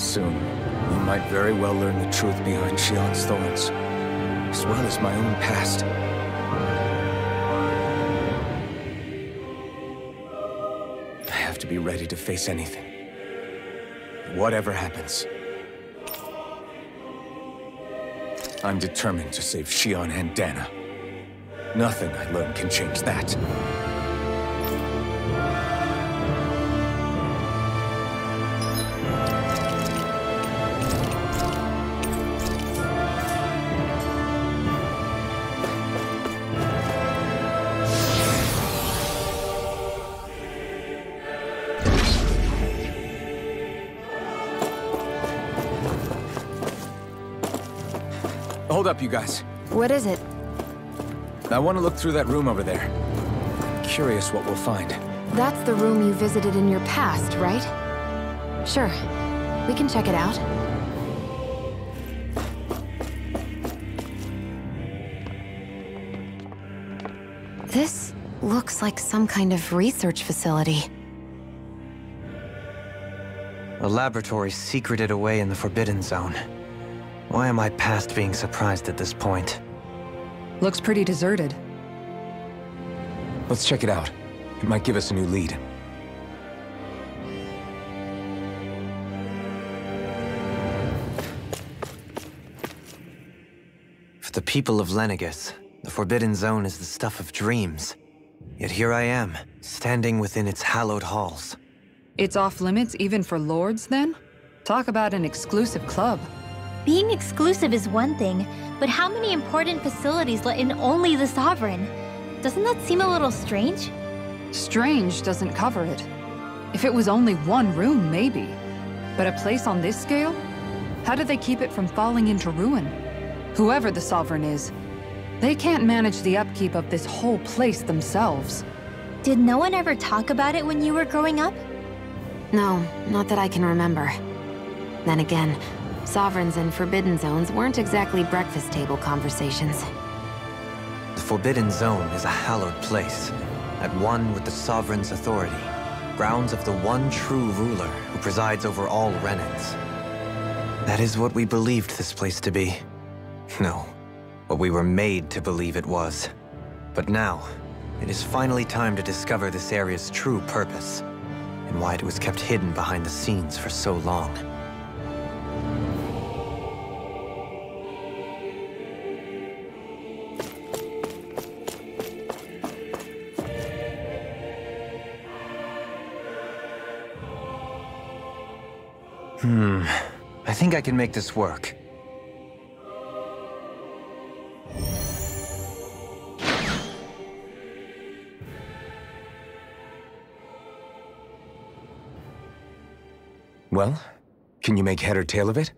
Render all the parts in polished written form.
Soon, we might very well learn the truth behind Shion's thorns, as well as my own past. I have to be ready to face anything. Whatever happens. I'm determined to save Shion and Dana. Nothing I learn can change that. Hold up, you guys. What is it? I want to look through that room over there. Curious what we'll find. That's the room you visited in your past, right? Sure. We can check it out. This looks like some kind of research facility. A laboratory secreted away in the Forbidden Zone. Why am I past being surprised at this point? Looks pretty deserted. Let's check it out. It might give us a new lead. For the people of Lenegis, the Forbidden Zone is the stuff of dreams. Yet here I am, standing within its hallowed halls. It's off limits even for lords, then? Talk about an exclusive club. Being exclusive is one thing, but how many important facilities let in only the Sovereign? Doesn't that seem a little strange? Strange doesn't cover it. If it was only one room, maybe. But a place on this scale? How do they keep it from falling into ruin? Whoever the Sovereign is, they can't manage the upkeep of this whole place themselves. Did no one ever talk about it when you were growing up? No, not that I can remember. Then again, Sovereigns and Forbidden Zones weren't exactly breakfast table conversations. The Forbidden Zone is a hallowed place, at one with the Sovereign's authority, grounds of the one true ruler who presides over all Renans. That is what we believed this place to be. No, what we were made to believe it was. But now, it is finally time to discover this area's true purpose, and why it was kept hidden behind the scenes for so long. I think I can make this work. Well, can you make head or tail of it?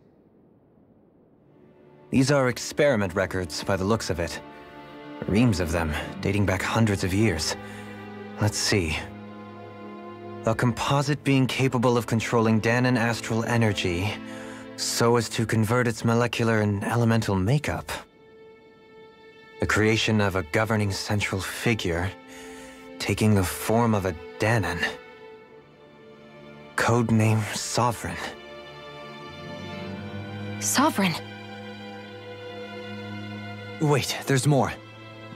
These are experiment records by the looks of it. Reams of them, dating back hundreds of years. Let's see. A composite being capable of controlling Danan astral energy so as to convert its molecular and elemental makeup. The creation of a governing central figure, taking the form of a Danan. Codename Sovereign. Sovereign? Wait, there's more.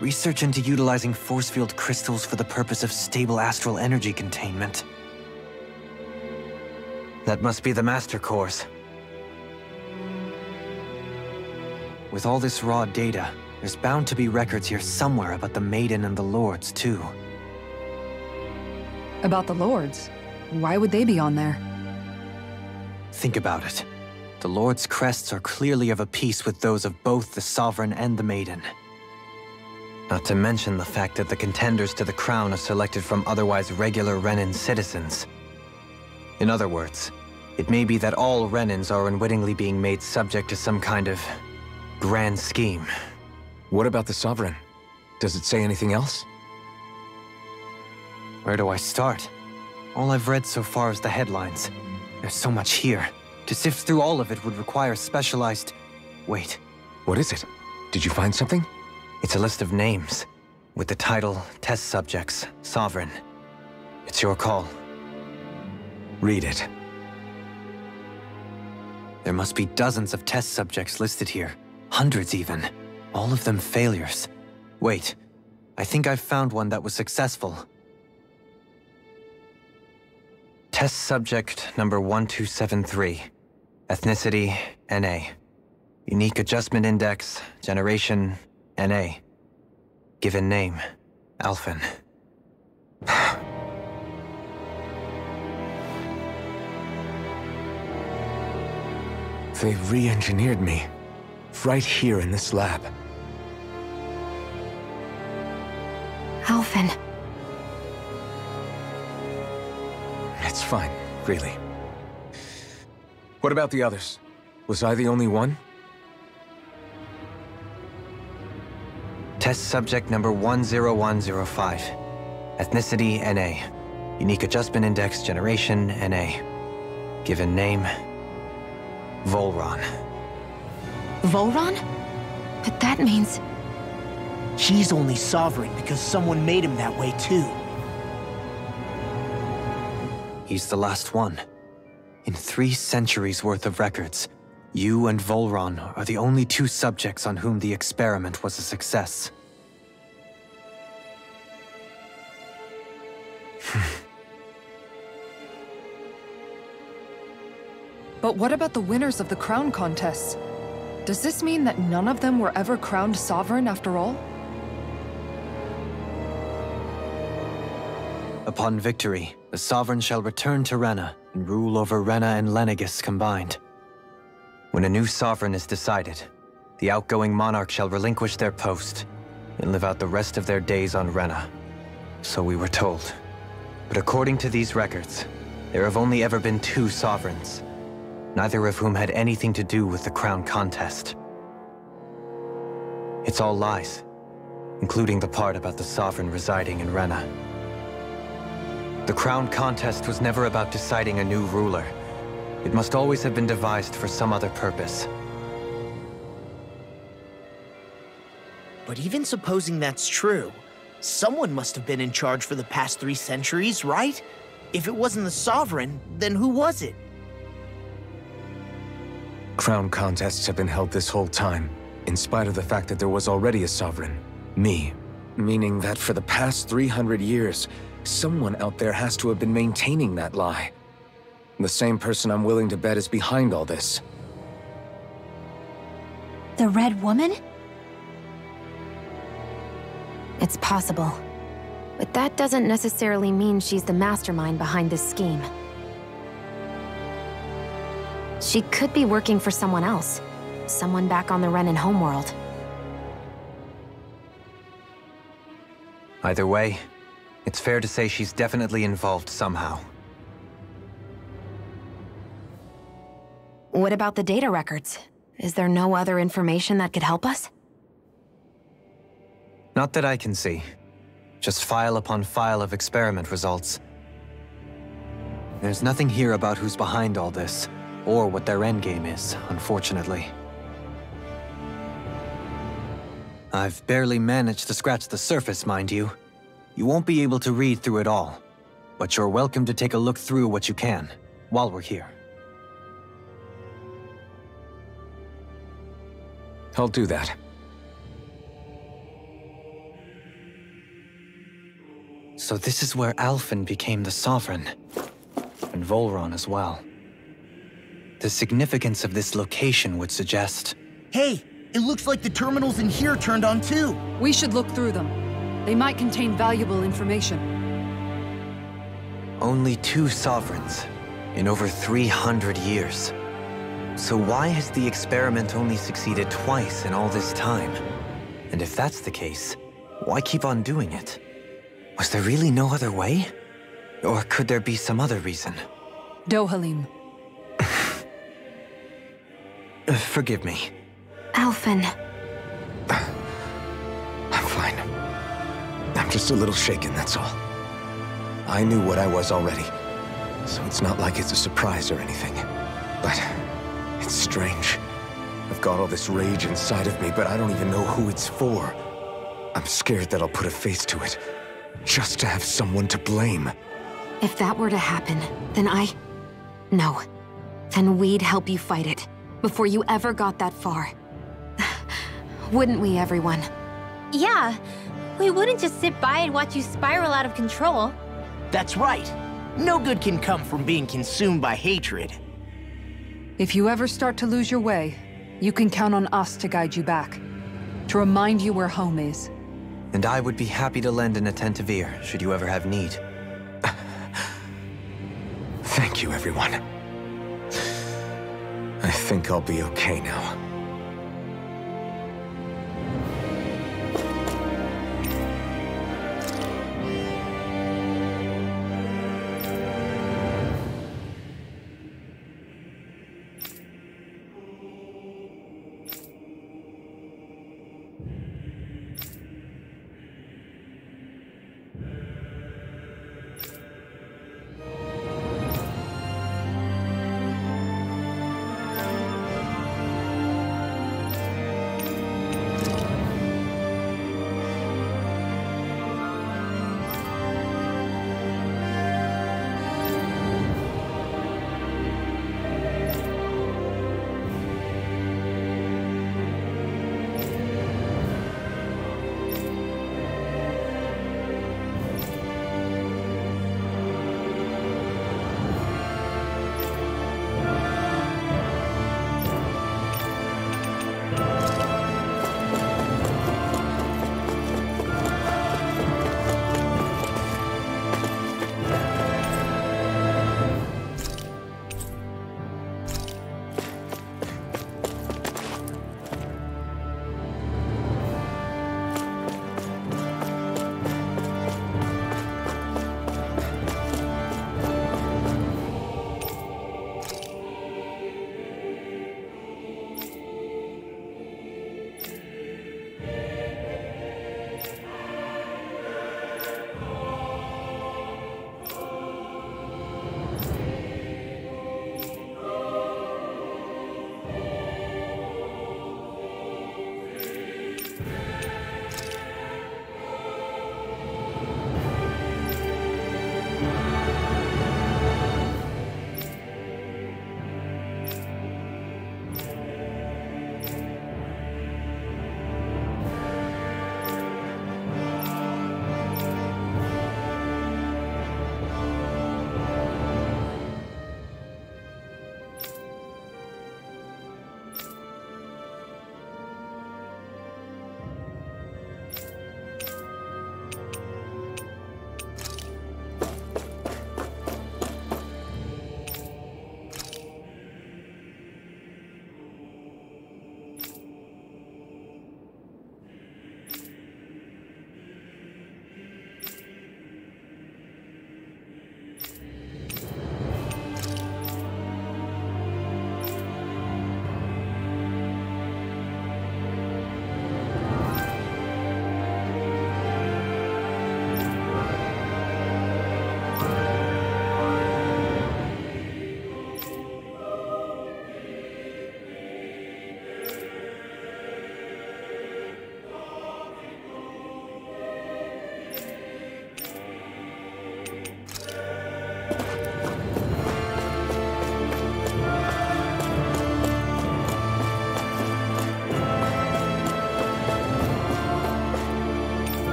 Research into utilizing force field crystals for the purpose of stable astral energy containment. That must be the Master Cores. With all this raw data, there's bound to be records here somewhere about the Maiden and the Lords, too. About the Lords? Why would they be on there? Think about it. The Lord's crests are clearly of a piece with those of both the Sovereign and the Maiden. Not to mention the fact that the contenders to the crown are selected from otherwise regular Renan citizens. In other words, it may be that all Renans are unwittingly being made subject to some kind of grand scheme. What about the Sovereign? Does it say anything else? Where do I start? All I've read so far is the headlines. There's so much here. To sift through all of it would require specialized... Wait. What is it? Did you find something? It's a list of names, with the title, Test Subjects, Sovereign. It's your call. Read it. There must be dozens of test subjects listed here. Hundreds even. All of them failures. Wait, I think I've found one that was successful. Test subject number 1273. Ethnicity, NA. Unique adjustment index, generation, NA. Given name, Alphen. They re-engineered me. Right here in this lab. Alphen. It's fine, really. What about the others? Was I the only one? Test subject number 10105. Ethnicity, NA. Unique adjustment index, generation, NA. Given name, Volron. Volron? But that means... He's only sovereign because someone made him that way too. He's the last one. In 3 centuries worth of records, you and Volron are the only 2 subjects on whom the experiment was a success. But what about the winners of the crown contests? Does this mean that none of them were ever crowned sovereign after all? Upon victory, the sovereign shall return to Rena and rule over Rena and Lenegis combined. When a new sovereign is decided, the outgoing monarch shall relinquish their post and live out the rest of their days on Rena. So we were told. But according to these records, there have only ever been 2 sovereigns, neither of whom had anything to do with the crown contest. It's all lies, including the part about the sovereign residing in Rena. The crown contest was never about deciding a new ruler. It must always have been devised for some other purpose. But even supposing that's true, someone must have been in charge for the past 3 centuries, right? If it wasn't the sovereign, then who was it? Crown contests have been held this whole time, in spite of the fact that there was already a sovereign. Me. Meaning that for the past 300 years, someone out there has to have been maintaining that lie. The same person I'm willing to bet is behind all this. The Red Woman? It's possible. But that doesn't necessarily mean she's the mastermind behind this scheme. She could be working for someone else. Someone back on the Renan homeworld. Either way, it's fair to say she's definitely involved somehow. What about the data records? Is there no other information that could help us? Not that I can see. Just file upon file of experiment results. There's nothing here about who's behind all this, or what their endgame is, unfortunately. I've barely managed to scratch the surface, mind you. You won't be able to read through it all, but you're welcome to take a look through what you can, while we're here. I'll do that. So this is where Alphen became the Sovereign, and Volron as well. The significance of this location would suggest... Hey, it looks like the terminals in here turned on too. We should look through them. They might contain valuable information. Only 2 sovereigns in over 300 years. So why has the experiment only succeeded twice in all this time? And if that's the case, why keep on doing it? Was there really no other way? Or could there be some other reason? Dohalim. Forgive me. Alphen. I'm fine. I'm just a little shaken, that's all. I knew what I was already, so it's not like it's a surprise or anything. But it's strange. I've got all this rage inside of me, but I don't even know who it's for. I'm scared that I'll put a face to it, just to have someone to blame. If that were to happen, then No. Then we'd help you fight it. before you ever got that far. Wouldn't we, everyone? Yeah, we wouldn't just sit by and watch you spiral out of control. That's right. No good can come from being consumed by hatred. If you ever start to lose your way, you can count on us to guide you back. To remind you where home is. And I would be happy to lend an attentive ear, should you ever have need. Thank you, everyone. I think I'll be okay now.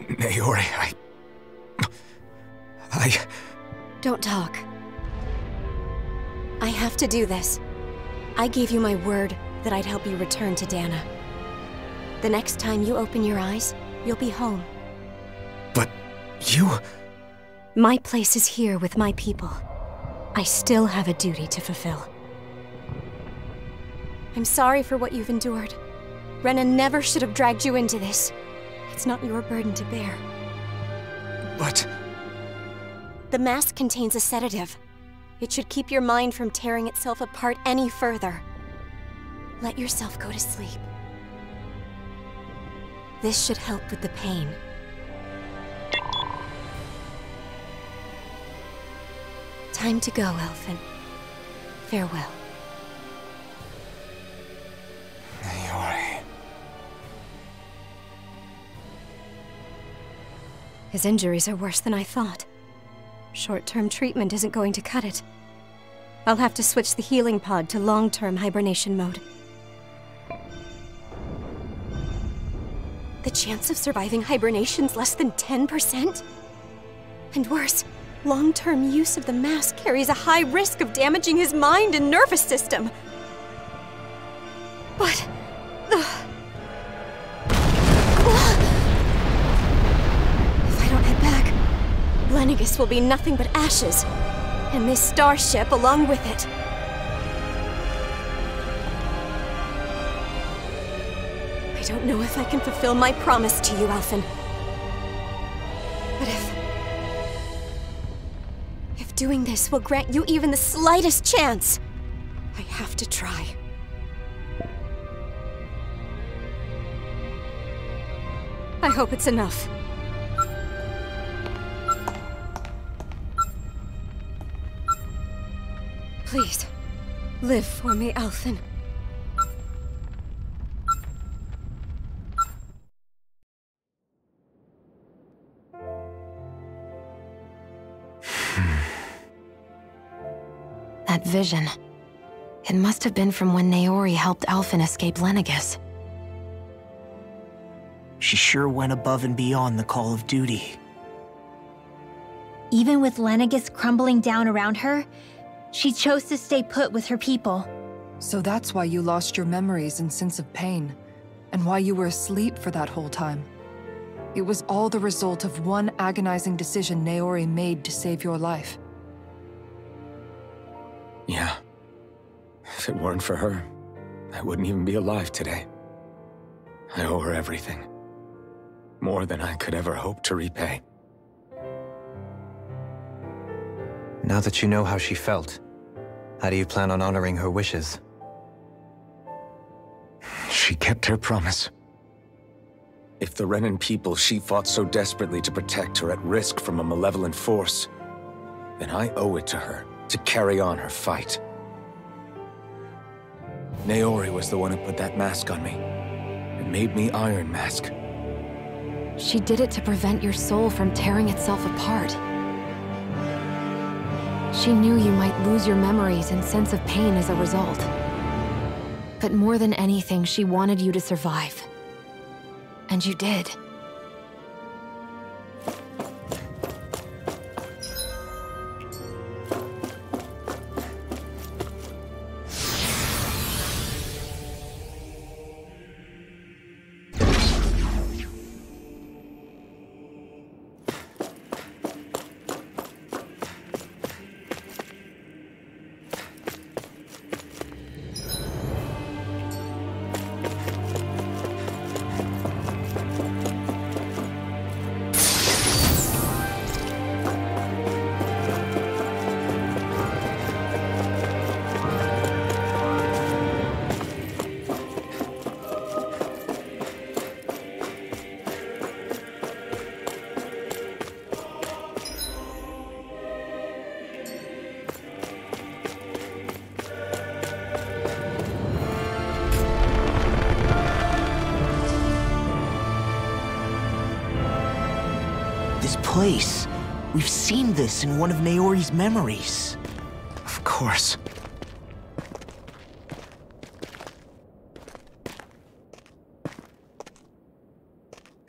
Naori, I... Don't talk. I have to do this. I gave you my word that I'd help you return to Dana. The next time you open your eyes, you'll be home. But you... My place is here with my people. I still have a duty to fulfill. I'm sorry for what you've endured. Rena never should have dragged you into this. It's not your burden to bear. But... The mask contains a sedative. It should keep your mind from tearing itself apart any further. Let yourself go to sleep. This should help with the pain. Time to go, Elfin. Farewell. Naori... His injuries are worse than I thought. Short-term treatment isn't going to cut it. I'll have to switch the healing pod to long-term hibernation mode. The chance of surviving hibernation's less than 10%? And worse, long-term use of the mask carries a high risk of damaging his mind and nervous system. But... If I don't head back, Lenegis will be nothing but ashes, and this starship along with it. I don't know if I can fulfill my promise to you, Alphen. But if doing this will grant you even the slightest chance, I have to try. I hope it's enough. Please, live for me, Alphen. That vision. It must have been from when Naori helped Alphen escape Lenegis. She sure went above and beyond the call of duty. Even with Lenegis crumbling down around her, she chose to stay put with her people. So that's why you lost your memories and sense of pain, and why you were asleep for that whole time. It was all the result of one agonizing decision Naori made to save your life. Yeah. If it weren't for her, I wouldn't even be alive today. I owe her everything. More than I could ever hope to repay. Now that you know how she felt, how do you plan on honoring her wishes? She kept her promise. If the Renan people she fought so desperately to protect are at risk from a malevolent force, then I owe it to her to carry on her fight. Naori was the one who put that mask on me, and made me Iron Mask. She did it to prevent your soul from tearing itself apart. She knew you might lose your memories and sense of pain as a result. But more than anything, she wanted you to survive. And you did. This place. We've seen this in one of Naori's memories. Of course.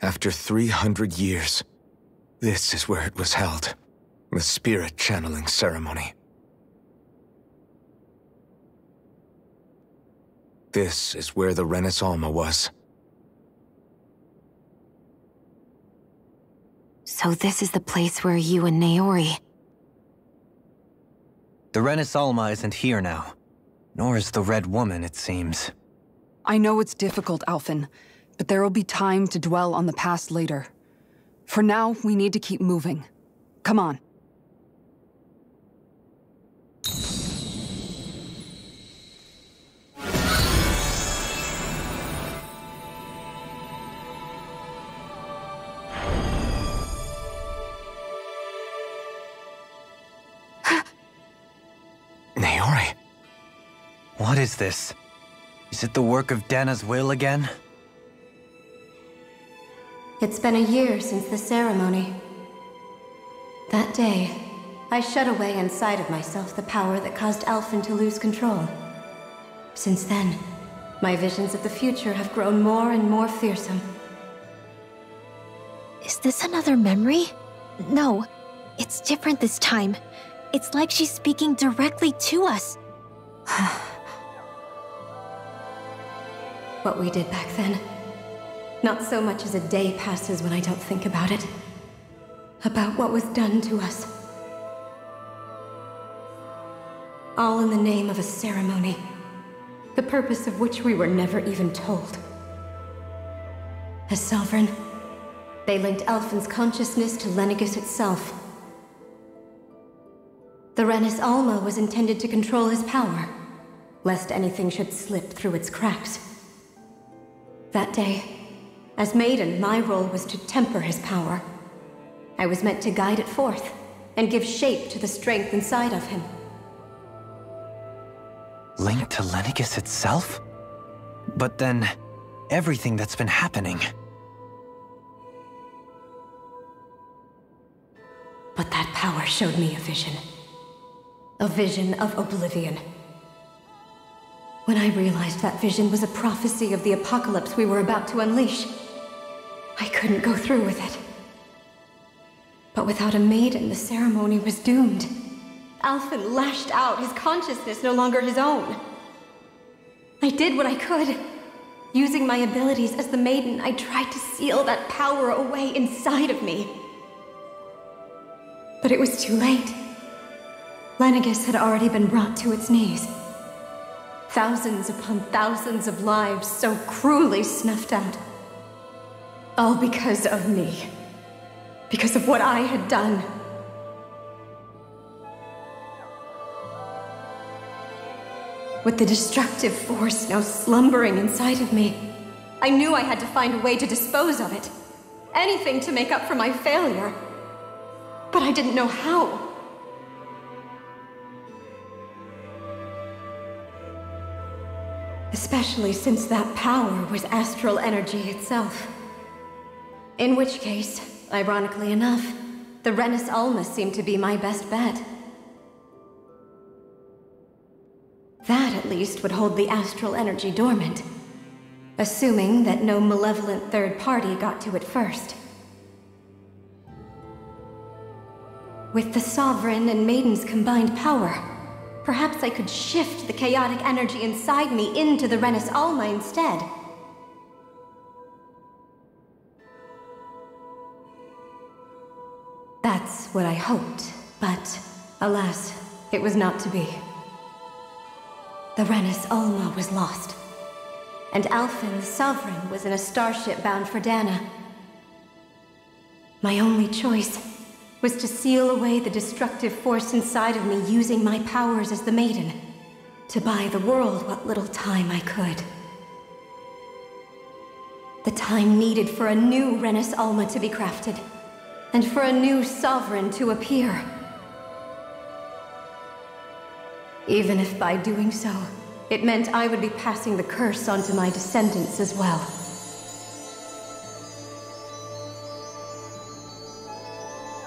After After 300 years, this is where it was held. The spirit channeling ceremony. This is where the Renis Alma was. So this is the place where you and Naori... The Renis Alma isn't here now. Nor is the Red Woman, it seems. I know it's difficult, Alphen, but there will be time to dwell on the past later. For now, we need to keep moving. Come on. Naori. What is this? Is it the work of Dana's will again? It's been a year since the ceremony. That day, I shut away inside of myself the power that caused Alphen to lose control. Since then, my visions of the future have grown more and more fearsome. Is this another memory? No, it's different this time. It's like she's speaking directly to us. What we did back then. Not so much as a day passes when I don't think about it. About what was done to us. All in the name of a ceremony. The purpose of which we were never even told. As Sovereign, they linked Alphen's consciousness to Lenegis itself. The Renis Alma was intended to control his power, lest anything should slip through its cracks. That day, as Maiden, my role was to temper his power. I was meant to guide it forth, and give shape to the strength inside of him. Linked to Lenegis itself? But then, everything that's been happening... But that power showed me a vision. A vision of oblivion. When I realized that vision was a prophecy of the apocalypse we were about to unleash, I couldn't go through with it. But without a maiden, the ceremony was doomed. Alphen lashed out, his consciousness no longer his own. I did what I could. Using my abilities as the maiden, I tried to seal that power away inside of me. But it was too late. Lenegis had already been brought to its knees. Thousands upon thousands of lives so cruelly snuffed out. All because of me. Because of what I had done. With the destructive force now slumbering inside of me, I knew I had to find a way to dispose of it. Anything to make up for my failure. But I didn't know how. Especially since that power was astral energy itself. In which case, ironically enough, the Renis Alma seemed to be my best bet. That, at least, would hold the astral energy dormant. Assuming that no malevolent third party got to it first. With the Sovereign and Maiden's combined power, perhaps I could shift the chaotic energy inside me into the Renis Alma instead. That's what I hoped, but alas, it was not to be. The Renis Alma was lost, and Alphen, the Sovereign, was in a starship bound for Dana. My only choice was to seal away the destructive force inside of me using my powers as the Maiden, to buy the world what little time I could. The time needed for a new Renis Alma to be crafted, and for a new Sovereign to appear. Even if by doing so, it meant I would be passing the curse onto my descendants as well.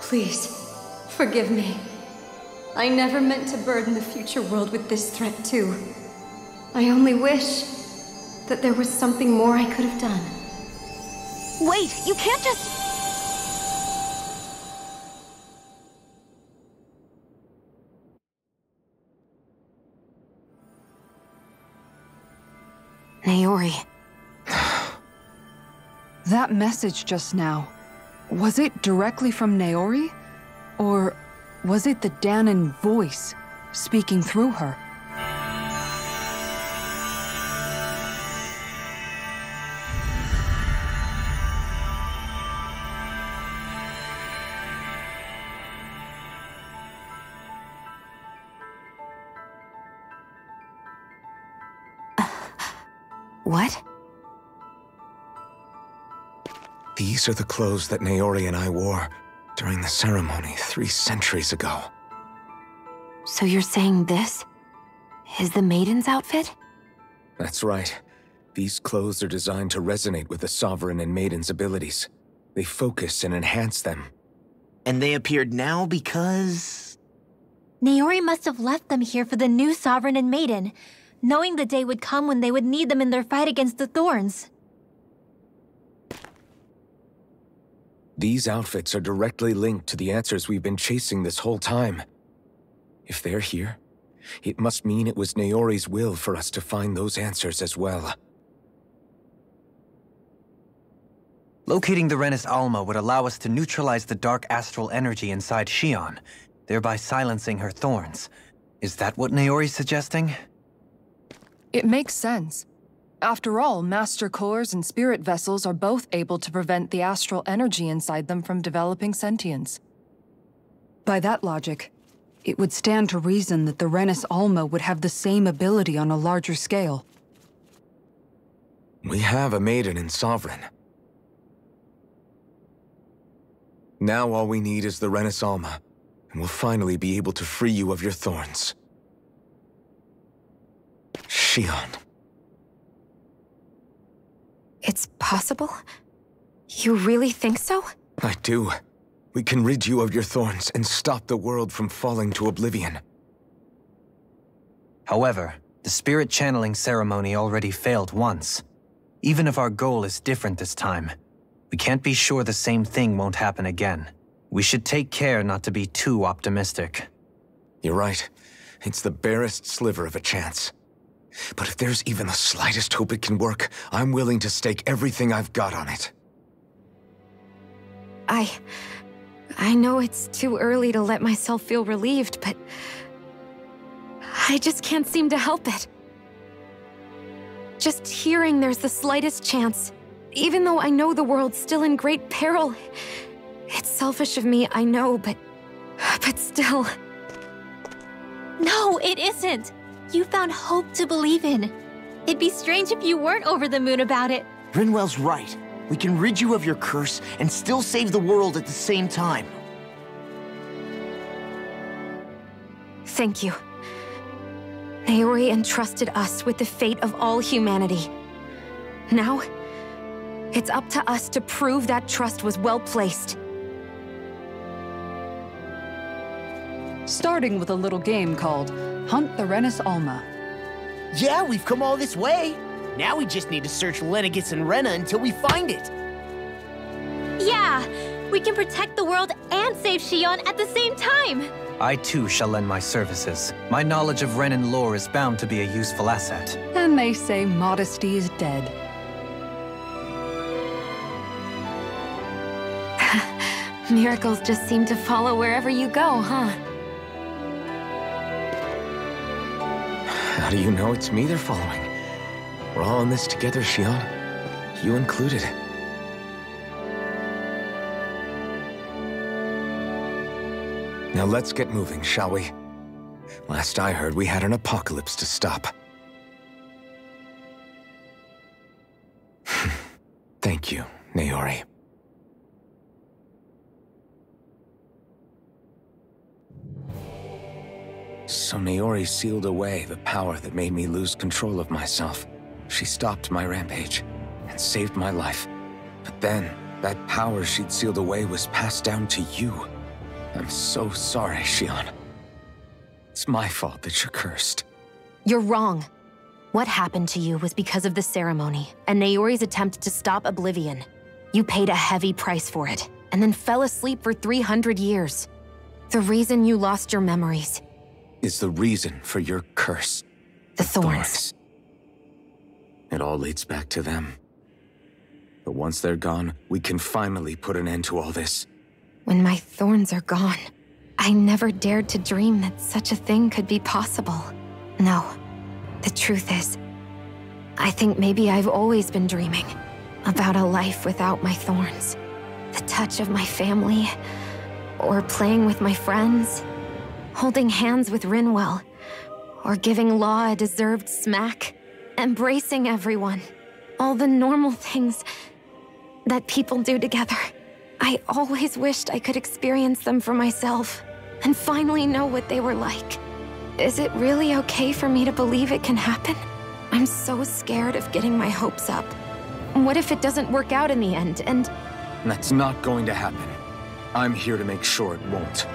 Please, forgive me. I never meant to burden the future world with this threat too. I only wish that there was something more I could have done. Wait, you can't just... Naori. That message just now, was it directly from Naori? Or was it the Danon voice speaking through her? What? These are the clothes that Naori and I wore during the ceremony 3 centuries ago. So you're saying this is the Maiden's outfit? That's right. These clothes are designed to resonate with the Sovereign and Maiden's abilities. They focus and enhance them. And they appeared now because... Naori must have left them here for the new Sovereign and Maiden, knowing the day would come when they would need them in their fight against the Thorns. These outfits are directly linked to the answers we've been chasing this whole time. If they're here, it must mean it was Naori's will for us to find those answers as well. Locating the Renis Alma would allow us to neutralize the dark astral energy inside Xion, thereby silencing her thorns. Is that what Naori's suggesting? It makes sense. After all, Master Cores and Spirit Vessels are both able to prevent the astral energy inside them from developing sentience. By that logic, it would stand to reason that the Renis Alma would have the same ability on a larger scale. We have a Maiden and Sovereign. Now all we need is the Renis Alma, and we'll finally be able to free you of your thorns. Xion. It's possible? You really think so? I do. We can rid you of your thorns and stop the world from falling to oblivion. However, the spirit channeling ceremony already failed once. Even if our goal is different this time, we can't be sure the same thing won't happen again. We should take care not to be too optimistic. You're right. It's the barest sliver of a chance. But if there's even the slightest hope it can work, I'm willing to stake everything I've got on it. I know it's too early to let myself feel relieved, but I just can't seem to help it. Just hearing there's the slightest chance, even though I know the world's still in great peril. It's selfish of me, I know, but still. No, it isn't. You found hope to believe in. It'd be strange if you weren't over the moon about it. Rinwell's right. We can rid you of your curse and still save the world at the same time. Thank you. Naori entrusted us with the fate of all humanity. Now, it's up to us to prove that trust was well placed. Starting with a little game called Hunt the Renis Alma. Yeah, we've come all this way. Now we just need to search Lenegis and Rena until we find it. Yeah, we can protect the world and save Xion at the same time. I too shall lend my services. My knowledge of Renan lore is bound to be a useful asset. And they say modesty is dead. Miracles just seem to follow wherever you go, huh? How do you know it's me they're following? We're all in this together, Xion. You included. Now let's get moving, shall we? Last I heard, we had an apocalypse to stop. Thank you, Naori. So Naori sealed away the power that made me lose control of myself. She stopped my rampage and saved my life. But then, that power she'd sealed away was passed down to you. I'm so sorry, Xion. It's my fault that you're cursed. You're wrong. What happened to you was because of the ceremony, and Naori's attempt to stop Oblivion. You paid a heavy price for it, and then fell asleep for 300 years. The reason you lost your memories is the reason for your curse. The thorns. It all leads back to them. But once they're gone, we can finally put an end to all this. When my thorns are gone, I never dared to dream that such a thing could be possible. No, the truth is, I think maybe I've always been dreaming about a life without my thorns. The touch of my family, or playing with my friends, holding hands with Rinwell, or giving Law a deserved smack, embracing everyone. All the normal things that people do together. I always wished I could experience them for myself, and finally know what they were like. Is it really okay for me to believe it can happen? I'm so scared of getting my hopes up. What if it doesn't work out in the end, and... That's not going to happen. I'm here to make sure it won't.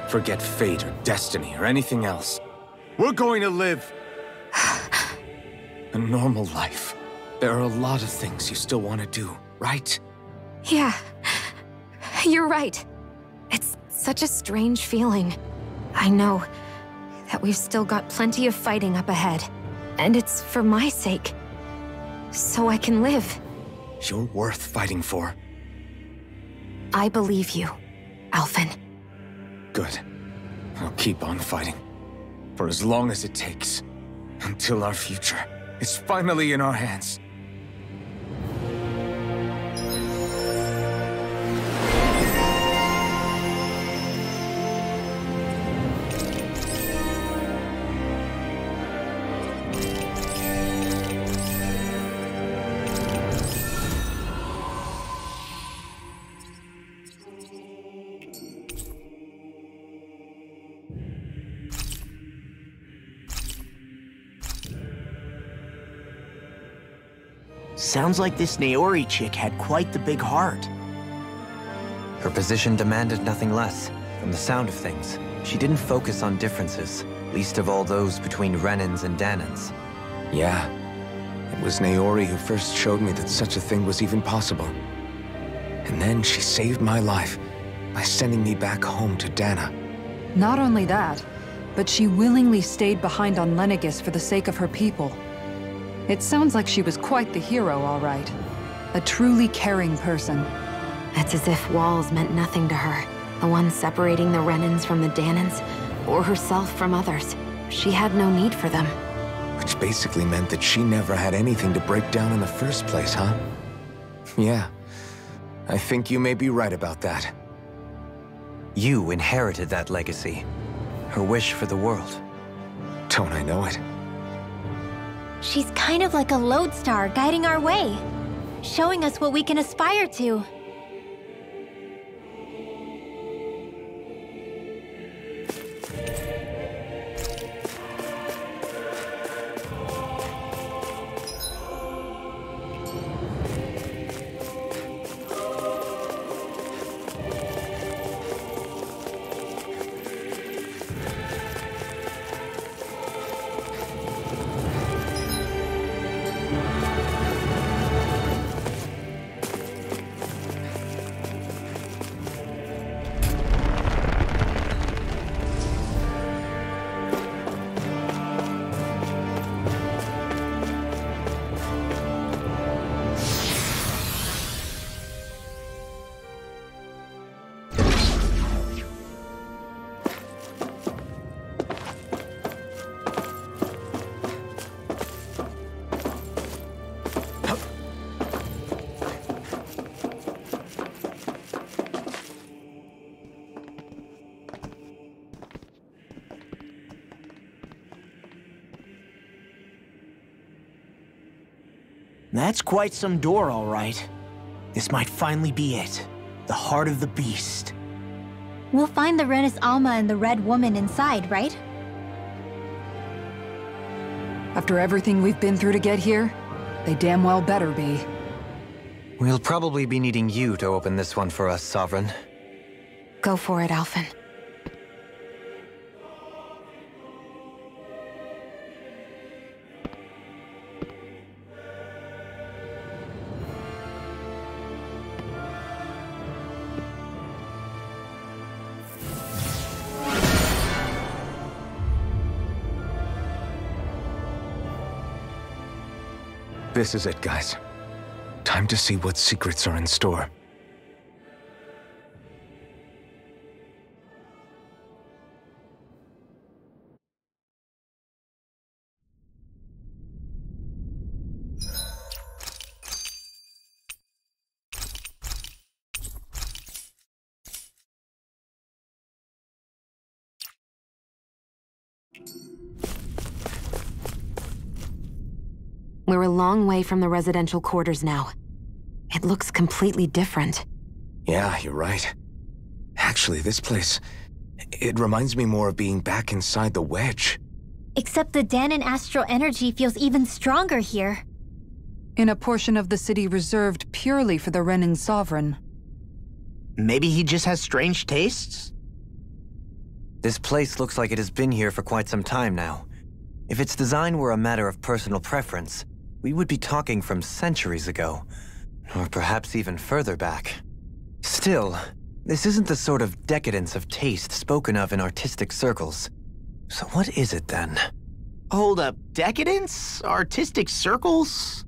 Forget fate or destiny or anything else. We're going to live a normal life. There are a lot of things you still want to do, right? Yeah, you're right. It's such a strange feeling. I know that we've still got plenty of fighting up ahead, and it's for my sake, so I can live. You're worth fighting for. I believe you, Alphen. Good. I'll keep on fighting. For as long as it takes. Until our future is finally in our hands. Sounds like this Naori chick had quite the big heart. Her position demanded nothing less. From the sound of things, she didn't focus on differences, least of all those between Renans and Danans. Yeah. It was Naori who first showed me that such a thing was even possible. And then she saved my life by sending me back home to Dana. Not only that, but she willingly stayed behind on Lenegis for the sake of her people. It sounds like she was quite the hero, all right. A truly caring person. It's as if walls meant nothing to her. The one separating the Renans from the Danans, or herself from others. She had no need for them. Which basically meant that she never had anything to break down in the first place, huh? Yeah. I think you may be right about that. You inherited that legacy. Her wish for the world. Don't I know it? She's kind of like a lodestar guiding our way, showing us what we can aspire to. That's quite some door, all right. This might finally be it. The heart of the beast. We'll find the Renis Alma and the Red Woman inside, right? After everything we've been through to get here, they damn well better be. We'll probably be needing you to open this one for us, Sovereign. Go for it, Alphen. this is it, guys. Time to see what secrets are in store. We're a long way from the residential quarters now. It looks completely different. Yeah, you're right. Actually, this place... it reminds me more of being back inside the Wedge. Except the Danon astral energy feels even stronger here. In a portion of the city reserved purely for the Renin Sovereign. Maybe he just has strange tastes? This place looks like it has been here for quite some time now. If its design were a matter of personal preference, we would be talking from centuries ago. Or perhaps even further back. Still, this isn't the sort of decadence of taste spoken of in artistic circles. So what is it then? Hold up, decadence? Artistic circles?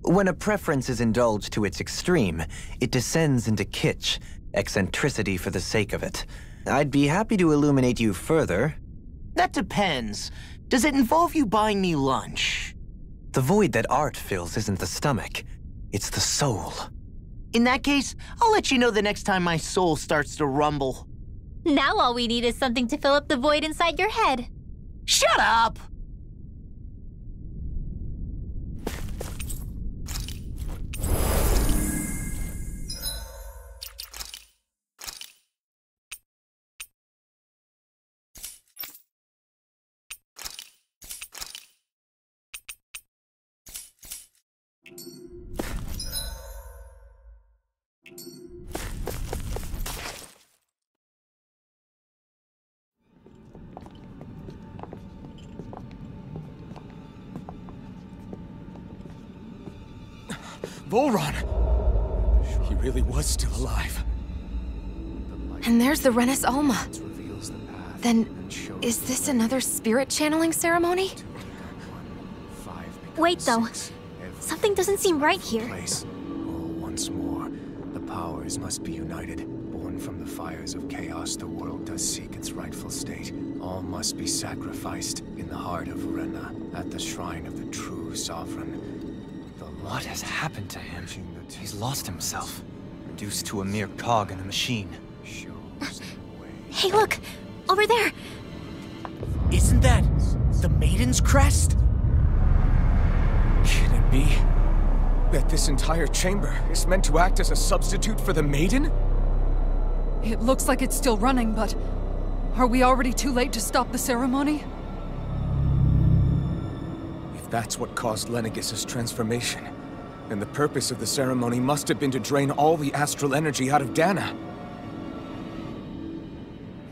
When a preference is indulged to its extreme, it descends into kitsch, eccentricity for the sake of it. I'd be happy to illuminate you further. That depends. Does it involve you buying me lunch? The void that art fills isn't the stomach, it's the soul. In that case, I'll let you know the next time my soul starts to rumble. Now all we need is something to fill up the void inside your head. Shut up! Volron! He really was still alive. And there's the Renis Alma. Then, is this another spirit channeling ceremony? Wait, though. Something doesn't seem right here. Once more, the powers must be united. Born from the fires of chaos, the world does seek its rightful state. All must be sacrificed in the heart of Rena, at the shrine of the true sovereign. What has happened to him? He's lost himself, reduced to a mere cog in a machine. Hey, look! Over there! Isn't that the Maiden's crest? Can it be that this entire chamber is meant to act as a substitute for the Maiden? It looks like it's still running, but... are we already too late to stop the ceremony? If that's what caused Lenegis' transformation, then the purpose of the ceremony must have been to drain all the astral energy out of Dana.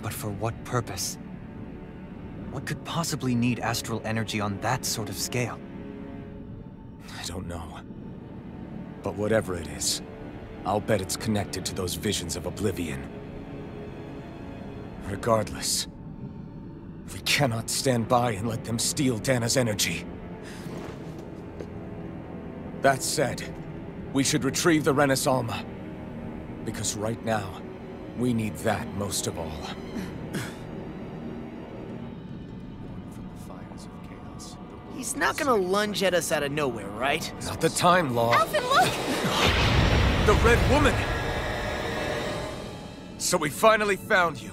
But for what purpose? What could possibly need astral energy on that sort of scale? I don't know. But whatever it is, I'll bet it's connected to those visions of oblivion. Regardless, we cannot stand by and let them steal Dana's energy. That said, we should retrieve the Renis Alma. Because right now, we need that most of all. He's not gonna lunge at us out of nowhere, right? Not the time, Law. Alphen, look! The Red Woman! So we finally found you.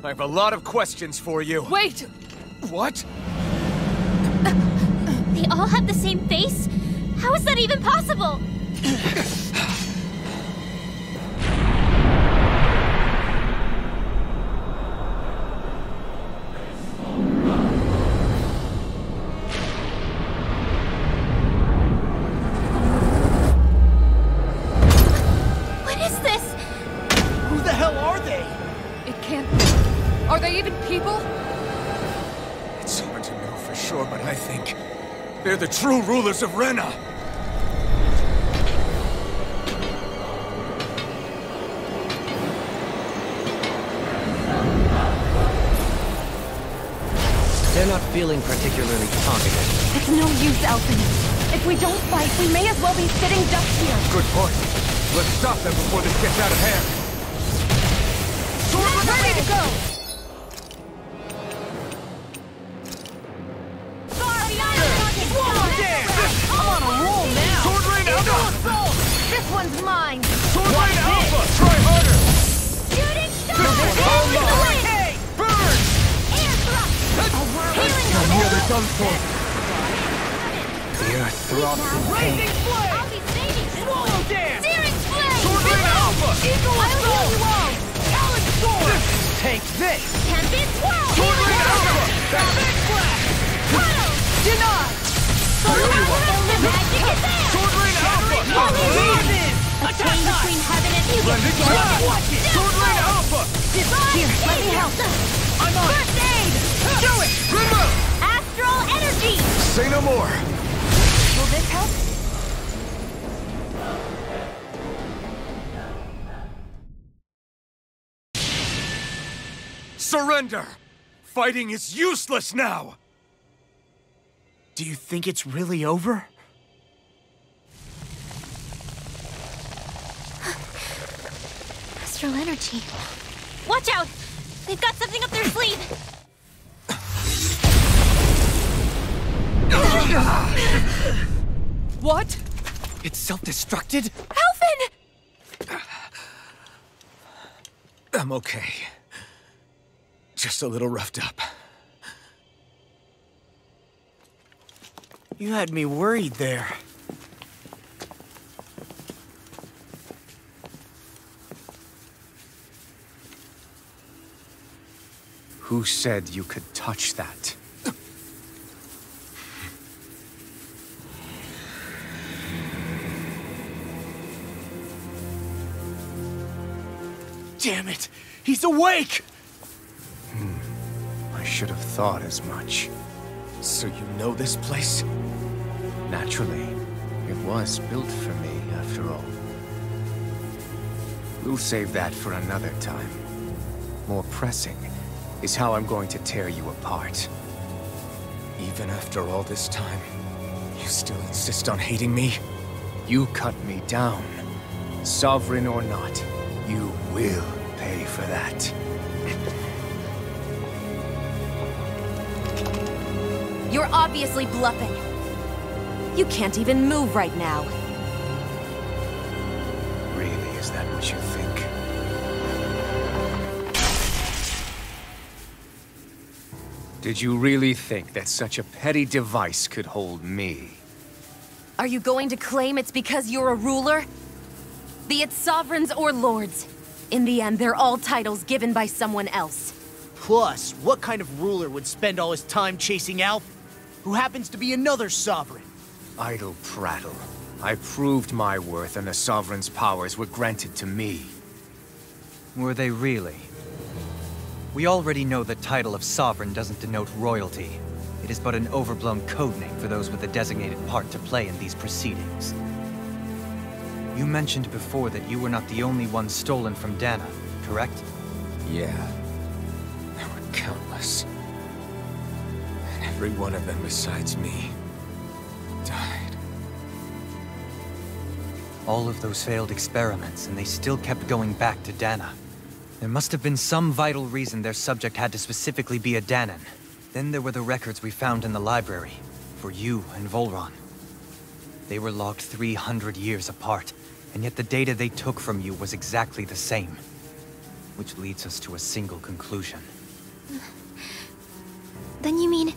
I have a lot of questions for you. Wait! What? They all have the same face? How is that even possible? What is this? Who the hell are they? It can't... Are they even people? It's hard to know for sure, but I think they're the true rulers of Rena. They're not feeling particularly talkative. It's no use, Alphen. If we don't fight, we may as well be sitting ducks here. Good point. Let's stop them before this gets out of hand. Sword ready to go! I'm on a roll now! Sword Rain Alpha! This one's mine! Sword Rain Alpha! Try harder! Shooting star! Hey! Burn! Air thrust! I'm nearly done for. The earth throbs in pain. Blazing flame! I'll be saving you! Swallow dance! Searing flame! Sword Rain Alpha! Eagle I'll heal assault! you all! Talon sword! Take this! Tempest swirl! Sword Rain Alpha! Big flash! Denied! Magic is there! Sword Rain Alpha! Attack between heaven and evil! Blended Flame! Watch it! Sword Rain Alpha! Here, let me help! I'm on it! First aid! Do it! Remove! Astral energy! Say no more! Will this help? Surrender! Fighting is useless now! Do you think it's really over? Astral energy. Watch out! They've got something up their sleeve! What? It's self-destructed? Alphen! I'm okay. Just a little roughed up. You had me worried there. Who said you could touch that? Damn it! He's awake! I should have thought as much. So you know this place? Naturally, it was built for me, after all. We'll save that for another time. More pressing is how I'm going to tear you apart. Even after all this time, you still insist on hating me? You cut me down. Sovereign or not, you will pay for that. You're obviously bluffing. You can't even move right now. Really, is that what you think? Did you really think that such a petty device could hold me? Are you going to claim it's because you're a ruler? Be it sovereigns or lords. In the end, they're all titles given by someone else. Plus, what kind of ruler would spend all his time chasing Alpha, who happens to be another sovereign? Idle prattle. I proved my worth and the Sovereign's powers were granted to me. Were they really? We already know the title of Sovereign doesn't denote royalty. It is but an overblown codename for those with a designated part to play in these proceedings. You mentioned before that you were not the only one stolen from Dana, correct? Yeah. There were countless. And every one of them besides me died. All of those failed experiments, and they still kept going back to Dana. There must have been some vital reason their subject had to specifically be a Danan. Then there were the records we found in the library, for you and Volron. They were logged 300 years apart, and yet the data they took from you was exactly the same. Which leads us to a single conclusion. Then you mean...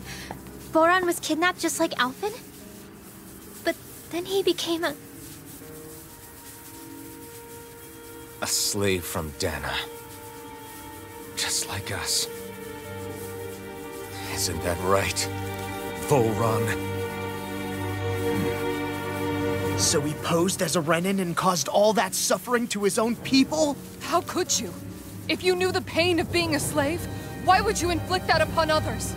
Boron was kidnapped just like Alphen? But then he became a... A slave from Dana. Just like us. Isn't that right, Volron? So he posed as a Renin and caused all that suffering to his own people? How could you? If you knew the pain of being a slave, why would you inflict that upon others?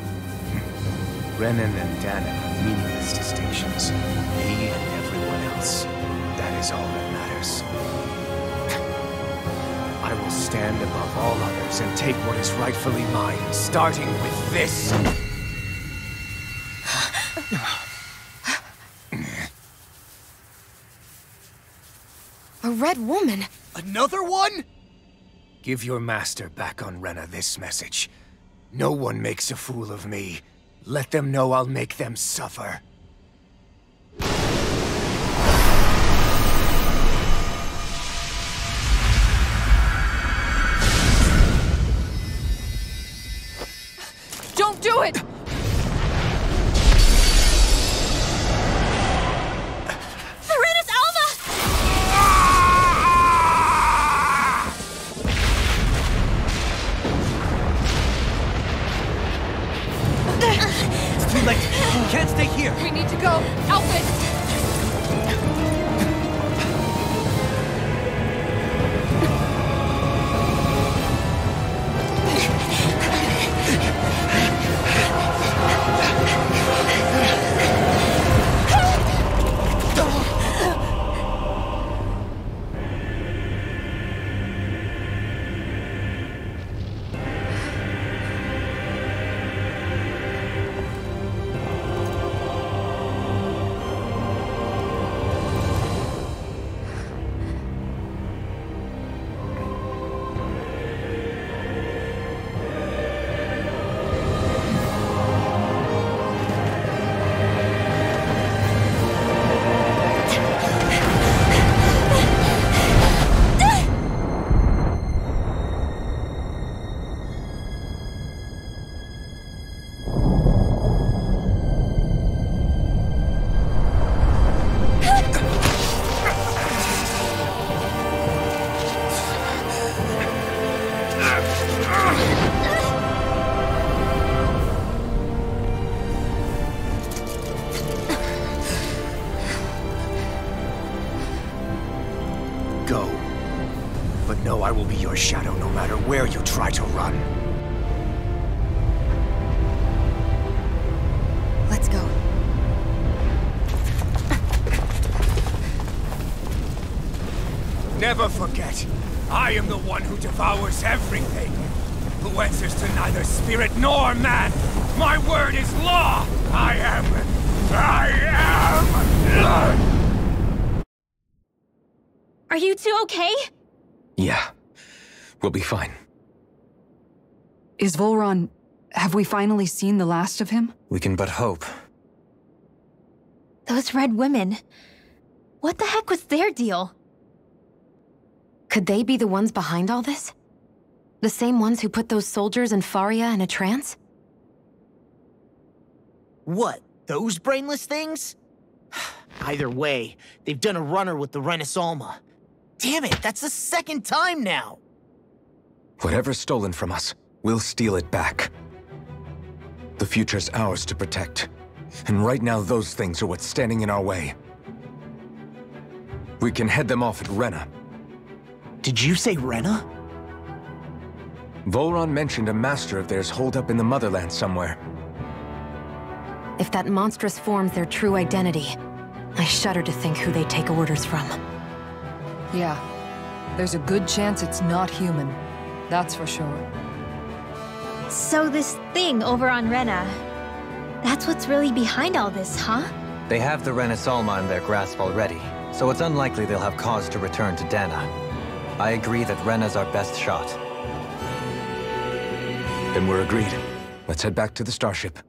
Renin and Dana are meaningless distinctions. Me and everyone else. That is all that matters. I will stand above all others and take what is rightfully mine, starting with this. Red Woman. Another one? Give your master back on Rena this message. No one makes a fool of me. Let them know I'll make them suffer. Don't do it! Serenus Alma! It's too late. We can't stay here. We need to go. Outfit! Go. But know I will be your shadow no matter where you try to run. Let's go. Never forget, I am the one who devours everything. Who answers to neither spirit nor man. My word is law. I am. Are you two okay? Yeah. We'll be fine. Is Volron... have we finally seen the last of him? We can but hope. Those red women. What the heck was their deal? Could they be the ones behind all this? The same ones who put those soldiers in Faria in a trance? What, those brainless things? Either way, they've done a runner with the Renus Alma. Damn it, that's the second time now! Whatever's stolen from us, we'll steal it back. The future's ours to protect. And right now, those things are what's standing in our way. We can head them off at Rena. Did you say Rena? Volron mentioned a master of theirs holed up in the motherland somewhere. If that monstrous form's their true identity, I shudder to think who they take orders from. Yeah. There's a good chance it's not human. That's for sure. So this thing over on Rena, that's what's really behind all this, huh? They have the Renus Alma in their grasp already, so it's unlikely they'll have cause to return to Dana. I agree that Rena's our best shot. Then we're agreed. Let's head back to the starship.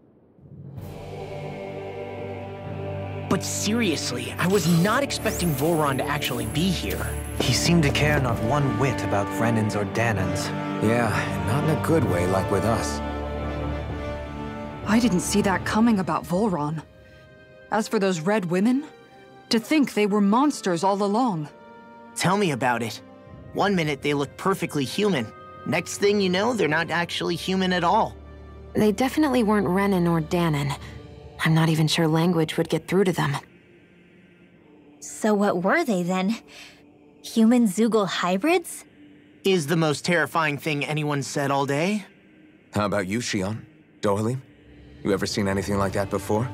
But seriously, I was not expecting Volron to actually be here. He seemed to care not one whit about Renans or Danans. Yeah, and not in a good way like with us. I didn't see that coming about Volron. As for those red women, to think they were monsters all along. Tell me about it. One minute they look perfectly human. Next thing you know, they're not actually human at all. They definitely weren't Renan or Danan. I'm not even sure language would get through to them. So what were they then? Human Zoogle hybrids? Is the most terrifying thing anyone said all day? How about you, Shion? Dohalim? You ever seen anything like that before?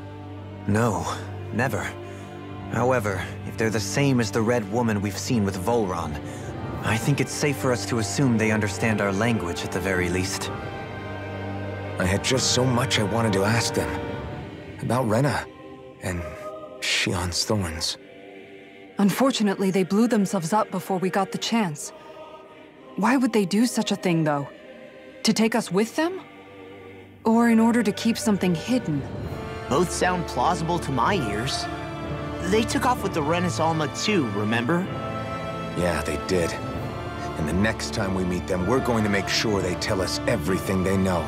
No, never. However, if they're the same as the Red Woman we've seen with Volron, I think it's safe for us to assume they understand our language at the very least. I had just so much I wanted to ask them. About Rena, and Shion's thorns. Unfortunately, they blew themselves up before we got the chance. Why would they do such a thing, though? To take us with them? Or in order to keep something hidden? Both sound plausible to my ears. They took off with the Renaissance too, remember? Yeah, they did. And the next time we meet them, we're going to make sure they tell us everything they know.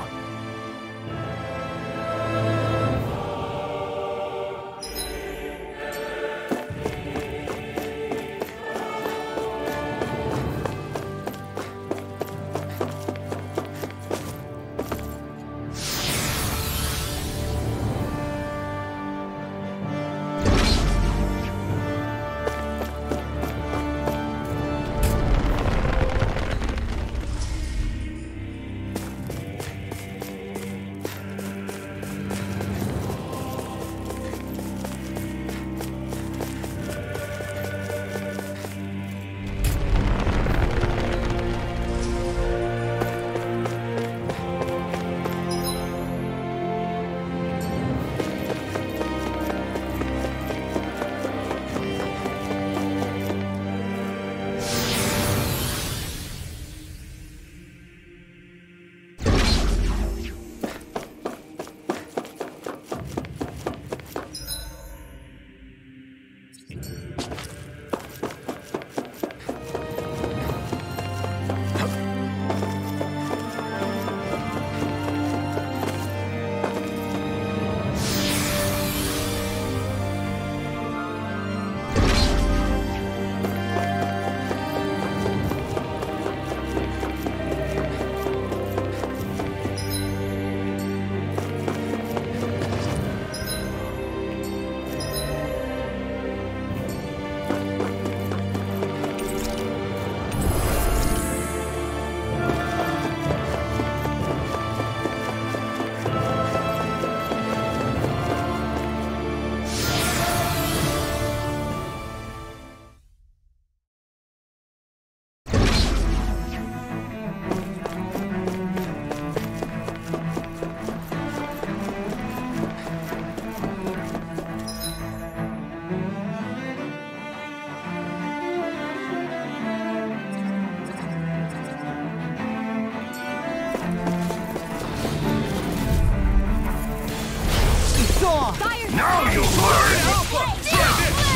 Now you learn!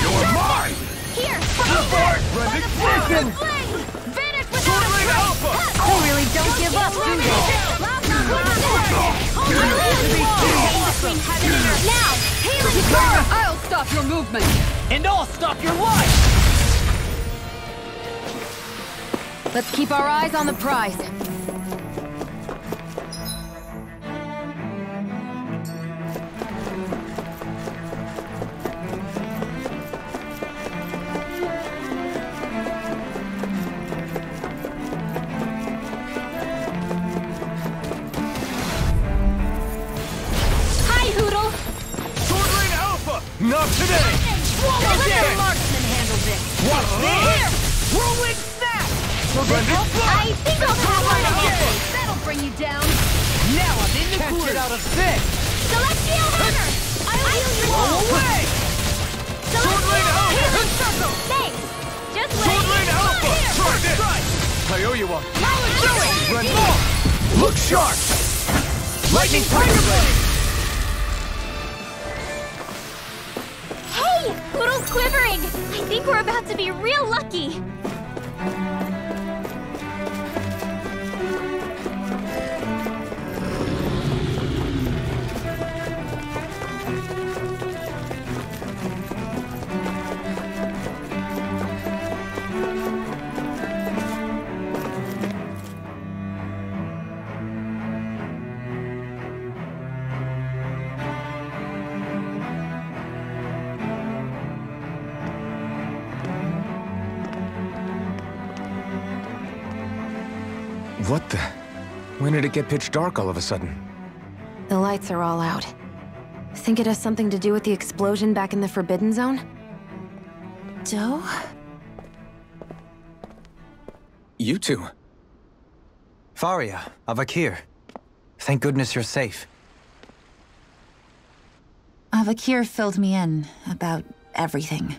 You're mine! Here, Listen! Finish without a break! They really don't give up, do they? Between heaven and earth. Now, healing power! I'll stop your movement! And I'll stop your life! Let's keep our eyes on the prize. Not today! Let the marksman handle this! What's this? Whirlwind snap! I think I'll have one to handle. That'll bring you down. Now I'm in the groove. Out of six. Celestial hammer! I'll heal you all! Away! Celestial hammer! Circle! Thanks! Just wait! Try this! I owe you one. Run more! Look sharp! Lightning Tiger Blade! Hey! Poodle's quivering! I think we're about to be real lucky! What the? When did it get pitch dark all of a sudden? The lights are all out. Think it has something to do with the explosion back in the Forbidden Zone? Doe? You two? Faria, Avakir. Thank goodness you're safe. Avakir filled me in about everything.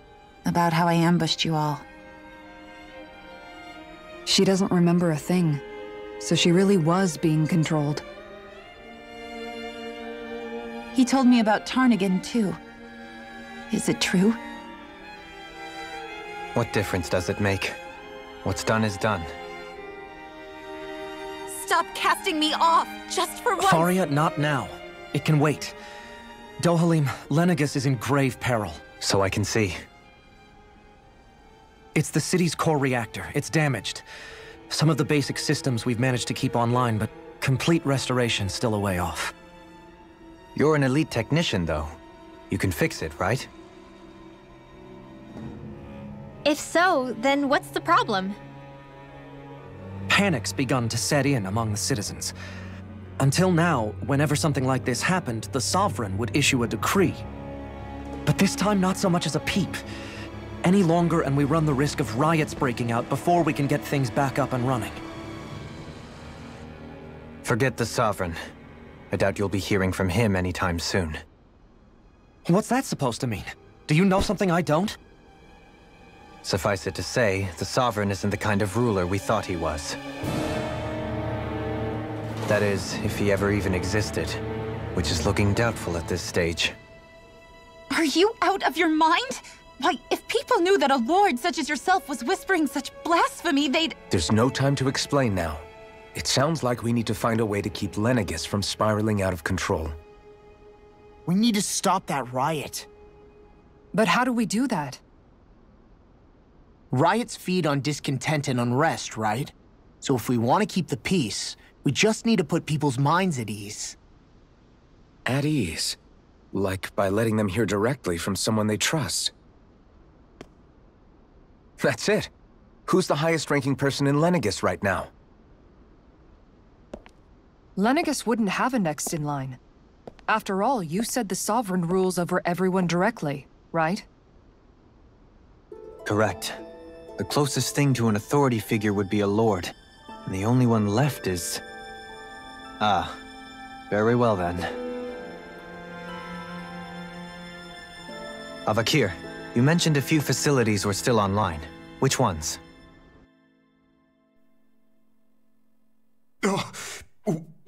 About how I ambushed you all. She doesn't remember a thing, so she really was being controlled. He told me about Tarnigan, too. Is it true? What difference does it make? What's done is done. Stop casting me off, just for once! Faria, not now. It can wait. Dohalim, Lenegus is in grave peril. So I can see. It's the city's core reactor. It's damaged. Some of the basic systems we've managed to keep online, but complete restoration's still a way off. You're an elite technician, though. You can fix it, right? If so, then what's the problem? Panic's begun to set in among the citizens. Until now, whenever something like this happened, the Sovereign would issue a decree. But this time, not so much as a peep. Any longer, and we run the risk of riots breaking out before we can get things back up and running. Forget the Sovereign. I doubt you'll be hearing from him anytime soon. What's that supposed to mean? Do you know something I don't? Suffice it to say, the Sovereign isn't the kind of ruler we thought he was. That is, if he ever even existed, which is looking doubtful at this stage. Are you out of your mind? Why, if people knew that a lord such as yourself was whispering such blasphemy, they'd— There's no time to explain now. It sounds like we need to find a way to keep Lenegus from spiraling out of control. We need to stop that riot. But how do we do that? Riots feed on discontent and unrest, right? So if we want to keep the peace, we just need to put people's minds at ease. At ease? Like by letting them hear directly from someone they trust. That's it. Who's the highest-ranking person in Lenegus right now? Lenegus wouldn't have a next in line. After all, you said the Sovereign rules over everyone directly, right? Correct. The closest thing to an authority figure would be a lord, and the only one left is... Ah, very well then. Avakir, you mentioned a few facilities were still online. Which ones?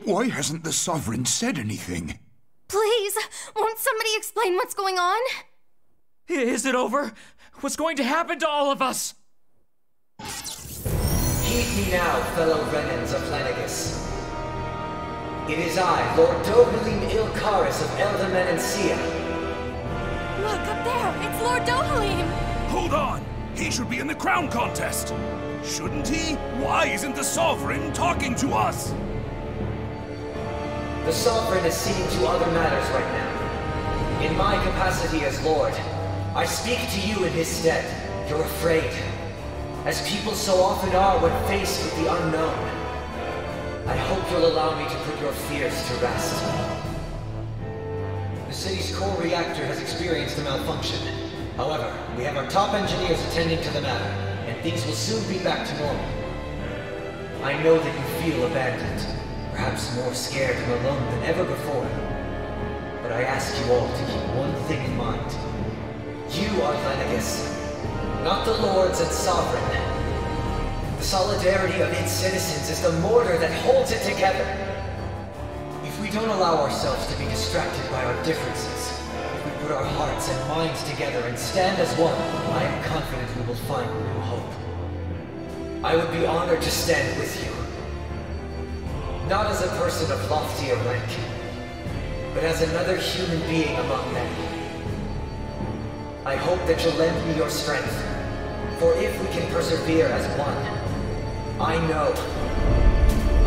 Why hasn't the Sovereign said anything? Please, won't somebody explain what's going on? Is it over? What's going to happen to all of us? Heed me now, fellow Renans of Lenegus. It is I, Lord Dohalim Ilkaris of Eldaman and Sia. Look, up there! It's Lord Dohalim! Hold on! He should be in the crown contest! Shouldn't he? Why isn't the Sovereign talking to us? The Sovereign is seeing to other matters right now. In my capacity as Lord, I speak to you in his stead. You're afraid, as people so often are when faced with the unknown. I hope you'll allow me to put your fears to rest. The city's core reactor has experienced a malfunction. However, we have our top engineers attending to the matter, and things will soon be back to normal. I know that you feel abandoned, perhaps more scared and alone than ever before. But I ask you all to keep one thing in mind. You are Lenegus, not the Lords and Sovereign. The solidarity of its citizens is the mortar that holds it together. If we don't allow ourselves to be distracted by our differences, if we put our hearts and minds together and stand as one, I am confident we will find new hope. I would be honored to stand with you. Not as a person of loftier rank, but as another human being among many. I hope that you'll lend me your strength, for if we can persevere as one, I know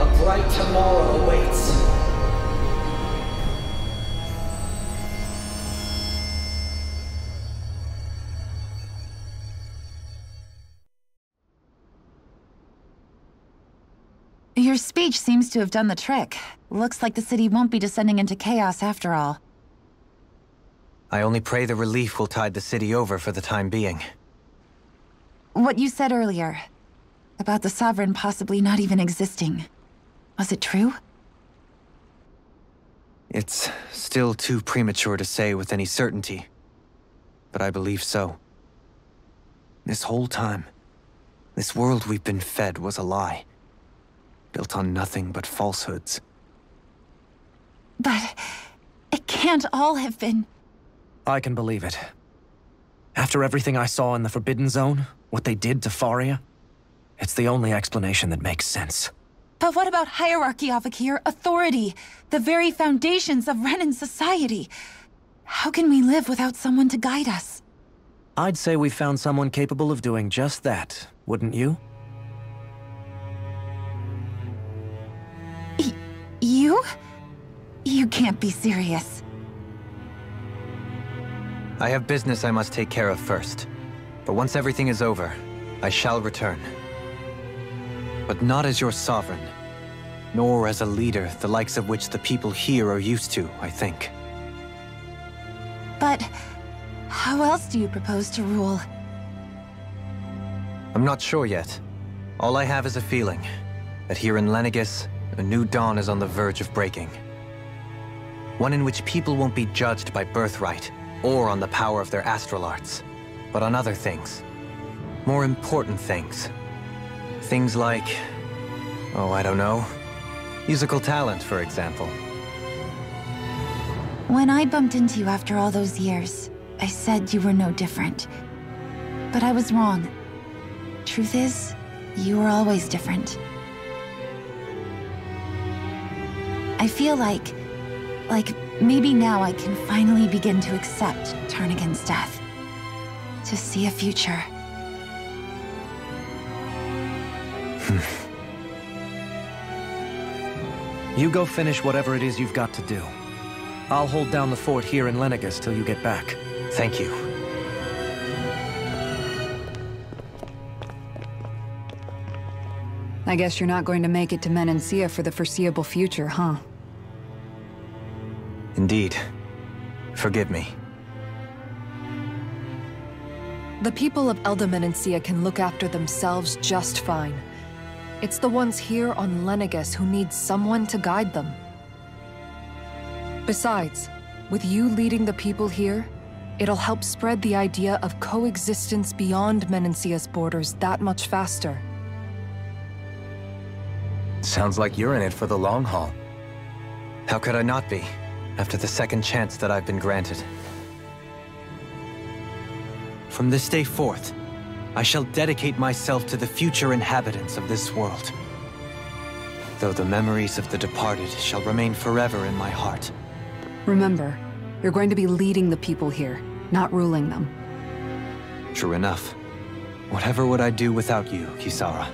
a bright tomorrow awaits. Your speech seems to have done the trick. Looks like the city won't be descending into chaos after all. I only pray the relief will tide the city over for the time being. What you said earlier, about the Sovereign possibly not even existing, was it true? It's still too premature to say with any certainty, but I believe so. This whole time, this world we've been fed was a lie. Built on nothing but falsehoods. But it can't all have been... I can believe it. After everything I saw in the Forbidden Zone, what they did to Faria, it's the only explanation that makes sense. But what about hierarchy, Avakir? Authority? The very foundations of Renan society? How can we live without someone to guide us? I'd say we found someone capable of doing just that, wouldn't you? You? You can't be serious. I have business I must take care of first. But once everything is over, I shall return. But not as your sovereign, nor as a leader the likes of which the people here are used to, I think. But how else do you propose to rule? I'm not sure yet. All I have is a feeling that here in Lenegis, a new dawn is on the verge of breaking. One in which people won't be judged by birthright or on the power of their astral arts, but on other things. More important things. Things like, oh, I don't know, musical talent, for example. When I bumped into you after all those years, I said you were no different. But I was wrong. Truth is, you were always different. I feel like maybe now I can finally begin to accept Turnigan's death. To see a future. You go finish whatever it is you've got to do. I'll hold down the fort here in Lenegis till you get back. Thank you. I guess you're not going to make it to Menancia for the foreseeable future, huh? Indeed. Forgive me. The people of Elda Menancia can look after themselves just fine. It's the ones here on Lenegis who need someone to guide them. Besides, with you leading the people here, it'll help spread the idea of coexistence beyond Menancia's borders that much faster. Sounds like you're in it for the long haul. How could I not be, after the second chance that I've been granted? From this day forth, I shall dedicate myself to the future inhabitants of this world. Though the memories of the departed shall remain forever in my heart. Remember, you're going to be leading the people here, not ruling them. True enough. Whatever would I do without you, Kisara?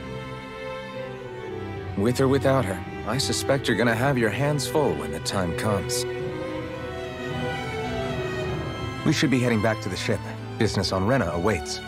With or without her, I suspect you're gonna have your hands full when the time comes. We should be heading back to the ship. Business on Rena awaits.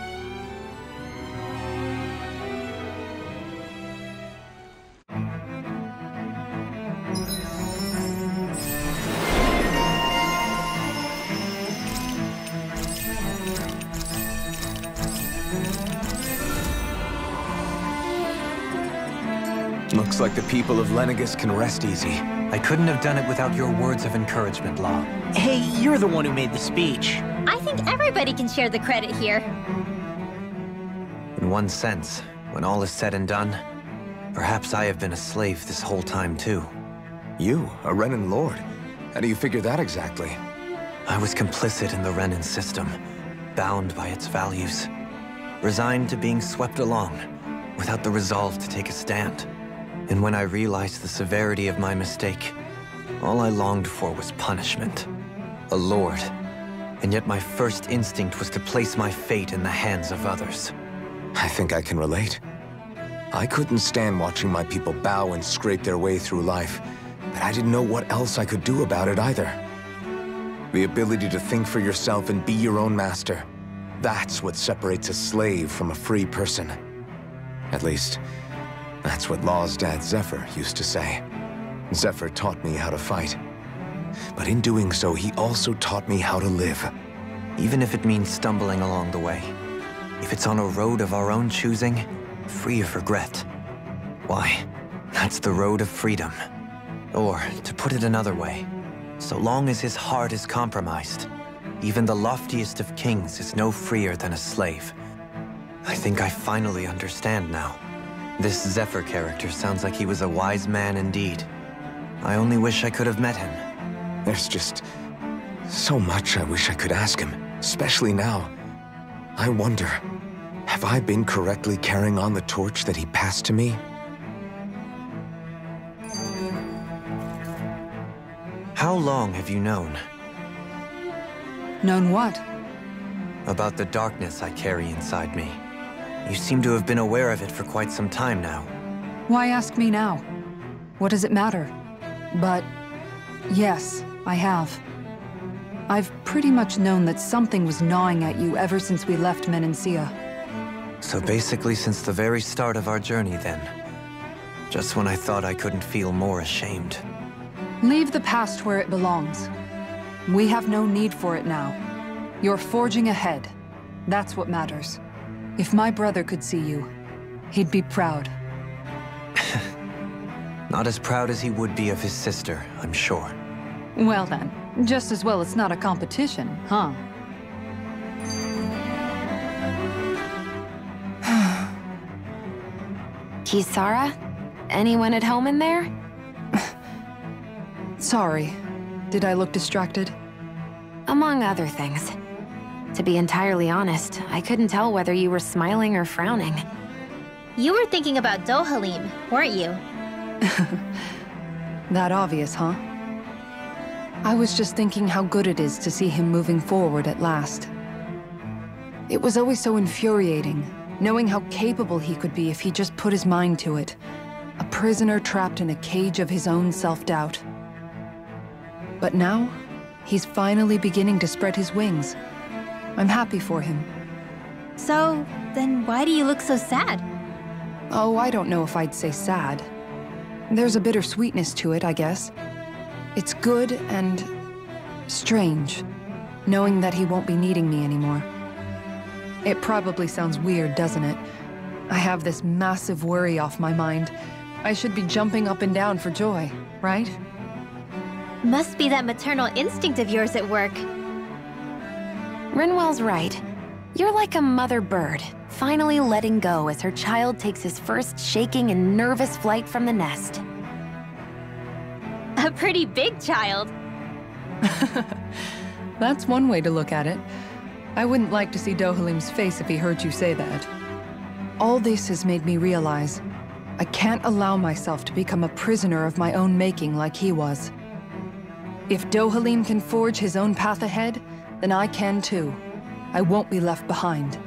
Looks like the people of Lenegis can rest easy. I couldn't have done it without your words of encouragement, Law. Hey, you're the one who made the speech. I think everybody can share the credit here. In one sense, when all is said and done, perhaps I have been a slave this whole time too. You, a Renan Lord? How do you figure that exactly? I was complicit in the Renan system, bound by its values, resigned to being swept along, without the resolve to take a stand. And when I realized the severity of my mistake, all I longed for was punishment. A lord. And yet my first instinct was to place my fate in the hands of others. I think I can relate. I couldn't stand watching my people bow and scrape their way through life, but I didn't know what else I could do about it either. The ability to think for yourself and be your own master, that's what separates a slave from a free person. At least, that's what Law's dad Zephyr used to say. Zephyr taught me how to fight. But in doing so, he also taught me how to live. Even if it means stumbling along the way. If it's on a road of our own choosing, free of regret. Why, that's the road of freedom. Or, to put it another way, so long as his heart is compromised, even the loftiest of kings is no freer than a slave. I think I finally understand now. This Zephyr character sounds like he was a wise man indeed. I only wish I could have met him. There's just so much I wish I could ask him, especially now. I wonder, have I been correctly carrying on the torch that he passed to me? How long have you known? Known what? About the darkness I carry inside me. You seem to have been aware of it for quite some time now. Why ask me now? What does it matter? But yes, I have. I've pretty much known that something was gnawing at you ever since we left Menancia. So basically since the very start of our journey then. Just when I thought I couldn't feel more ashamed. Leave the past where it belongs. We have no need for it now. You're forging ahead. That's what matters. If my brother could see you, he'd be proud. Not as proud as he would be of his sister, I'm sure. Well then, just as well it's not a competition, huh? Kisara? Anyone at home in there? Sorry. Did I look distracted? Among other things. To be entirely honest, I couldn't tell whether you were smiling or frowning. You were thinking about Dohalim, weren't you? That obvious, huh? I was just thinking how good it is to see him moving forward at last. It was always so infuriating, knowing how capable he could be if he just put his mind to it. A prisoner trapped in a cage of his own self-doubt. But now, he's finally beginning to spread his wings. I'm happy for him. So, then why do you look so sad? Oh, I don't know if I'd say sad. There's a bittersweetness to it, I guess. It's good and strange, knowing that he won't be needing me anymore. It probably sounds weird, doesn't it? I have this massive worry off my mind. I should be jumping up and down for joy, right? Must be that maternal instinct of yours at work. Rinwell's right. You're like a mother bird, finally letting go as her child takes his first shaking and nervous flight from the nest. A pretty big child. That's one way to look at it. I wouldn't like to see Dohalim's face if he heard you say that. All this has made me realize I can't allow myself to become a prisoner of my own making like he was. If Dohalim can forge his own path ahead, then I can too. I won't be left behind.